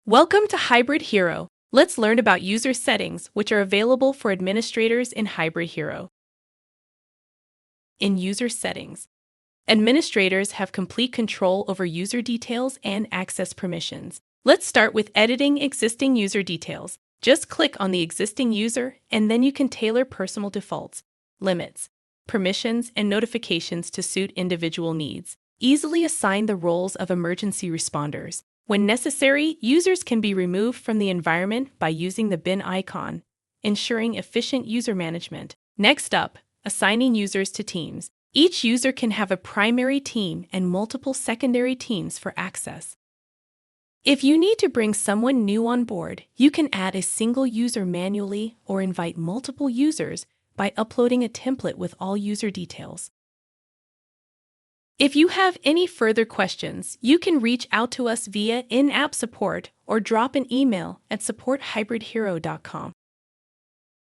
Welcome to HybridHero. Let's learn about user settings, which are available for administrators in HybridHero. In user settings, administrators have complete control over user details and access permissions. Let's start with editing existing user details. Just click on the existing user, and then you can tailor personal defaults, limits, permissions, and notifications to suit individual needs. Easily assign the roles of emergency responders. When necessary, users can be removed from the environment by using the bin icon, ensuring efficient user management. Next up, assigning users to teams. Each user can have a primary team and multiple secondary teams for access. If you need to bring someone new on board, you can add a single user manually or invite multiple users by uploading a template with all user details. If you have any further questions, you can reach out to us via in-app support or drop an email at support@hybridhero.com.